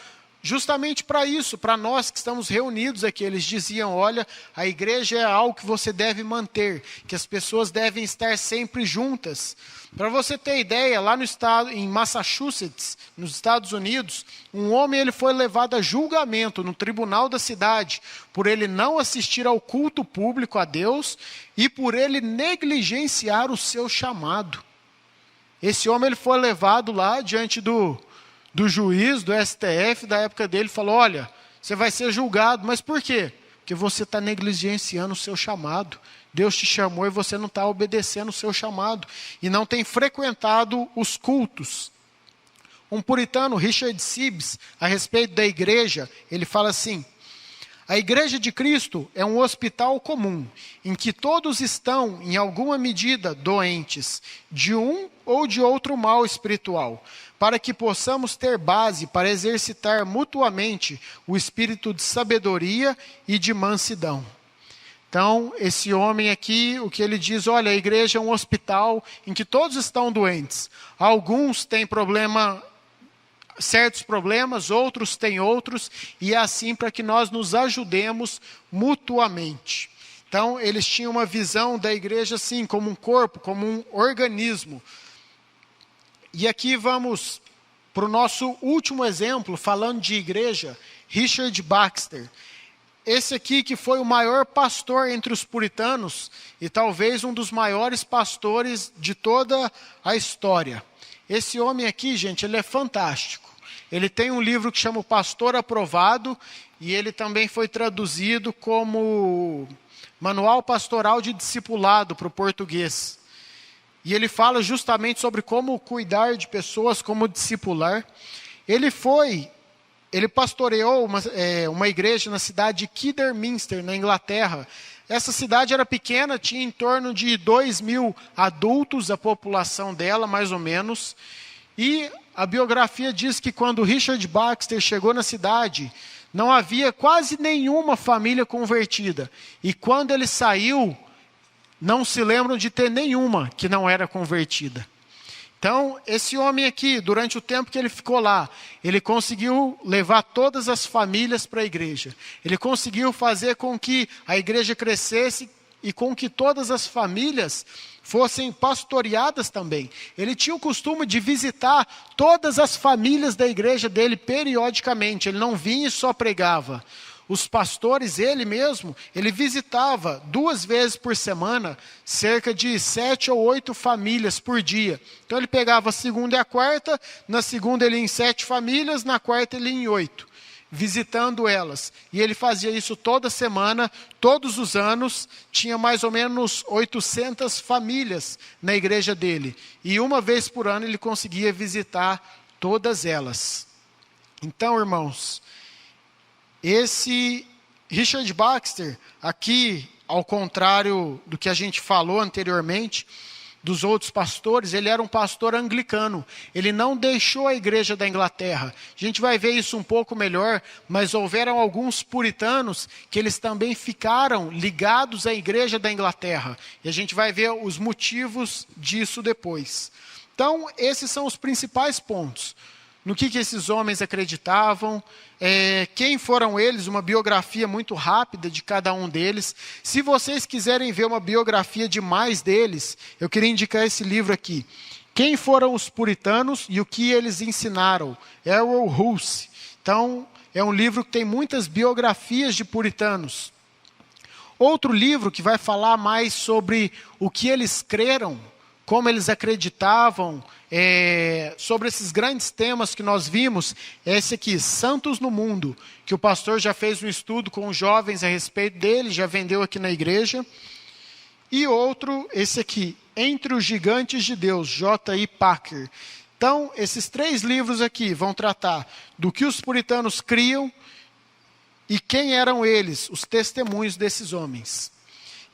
Justamente para isso, para nós que estamos reunidos aqui, eles diziam: olha, a igreja é algo que você deve manter, que as pessoas devem estar sempre juntas. Para você ter ideia, lá no estado, em Massachusetts, nos Estados Unidos, um homem ele foi levado a julgamento no tribunal da cidade por ele não assistir ao culto público a Deus e por ele negligenciar o seu chamado. Esse homem ele foi levado lá diante do juiz, do STF, da época dele, falou: olha, você vai ser julgado. Mas por quê? Porque você está negligenciando o seu chamado. Deus te chamou e você não está obedecendo o seu chamado. E não tem frequentado os cultos. Um puritano, Richard Sibbes, a respeito da igreja, ele fala assim: a igreja de Cristo é um hospital comum, em que todos estão, em alguma medida, doentes, de um ou de outro mal espiritual, para que possamos ter base para exercitar mutuamente o espírito de sabedoria e de mansidão. Então, esse homem aqui, o que ele diz: olha, a igreja é um hospital em que todos estão doentes. Alguns têm certos problemas, outros têm outros, e é assim para que nós nos ajudemos mutuamente. Então, eles tinham uma visão da igreja assim, como um corpo, como um organismo. E aqui vamos para o nosso último exemplo, falando de igreja, Richard Baxter. Esse aqui que foi o maior pastor entre os puritanos e talvez um dos maiores pastores de toda a história. Esse homem aqui, gente, ele é fantástico. Ele tem um livro que chama O Pastor Aprovado e ele também foi traduzido como Manual Pastoral de Discipulado para o português. E ele fala justamente sobre como cuidar de pessoas, como discipular. Ele pastoreou uma igreja na cidade de Kidderminster, na Inglaterra. Essa cidade era pequena, tinha em torno de 2.000 adultos, a população dela, mais ou menos. E a biografia diz que quando Richard Baxter chegou na cidade, não havia quase nenhuma família convertida. E quando ele saiu, não se lembram de ter nenhuma que não era convertida. Então, esse homem aqui, durante o tempo que ele ficou lá, ele conseguiu levar todas as famílias para a igreja. Ele conseguiu fazer com que a igreja crescesse e com que todas as famílias fossem pastoreadas também. Ele tinha o costume de visitar todas as famílias da igreja dele periodicamente. Ele não vinha e só pregava. Os pastores, ele mesmo, ele visitava 2 vezes por semana, cerca de 7 ou 8 famílias por dia. Então ele pegava a segunda e a quarta, na segunda ele ia em 7 famílias, na quarta ele ia em 8. visitando elas. E ele fazia isso toda semana, todos os anos, tinha mais ou menos 800 famílias na igreja dele. E uma vez por ano ele conseguia visitar todas elas. Então, irmãos, esse Richard Baxter, aqui, ao contrário do que a gente falou anteriormente, dos outros pastores, ele era um pastor anglicano. Ele não deixou a igreja da Inglaterra. A gente vai ver isso um pouco melhor, mas houveram alguns puritanos que eles também ficaram ligados à igreja da Inglaterra. E a gente vai ver os motivos disso depois. Então, esses são os principais pontos. No que esses homens acreditavam, quem foram eles, uma biografia muito rápida de cada um deles. Se vocês quiserem ver uma biografia de mais deles, eu queria indicar esse livro aqui. Quem foram os puritanos e o que eles ensinaram? Errol Hulse. Então, é um livro que tem muitas biografias de puritanos. Outro livro que vai falar mais sobre o que eles creram, como eles acreditavam, sobre esses grandes temas que nós vimos, é esse aqui, Santos no Mundo, que o pastor já fez um estudo com os jovens a respeito dele, já vendeu aqui na igreja. E outro, esse aqui, Entre os Gigantes de Deus, J.I. Packer. Então, esses 3 livros aqui vão tratar do que os puritanos criam e quem eram eles, os testemunhos desses homens.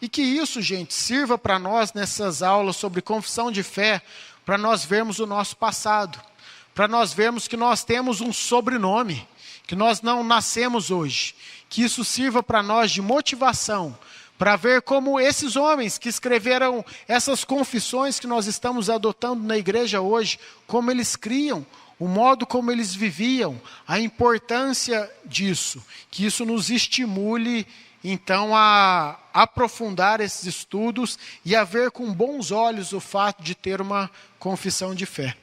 E que isso, gente, sirva para nós nessas aulas sobre confissão de fé, para nós vermos o nosso passado, para nós vermos que nós temos um sobrenome, que nós não nascemos hoje. Que isso sirva para nós de motivação, para ver como esses homens que escreveram essas confissões que nós estamos adotando na igreja hoje, como eles criam, o modo como eles viviam, a importância disso, que isso nos estimule então a aprofundar esses estudos e a ver com bons olhos o fato de ter uma confissão de fé.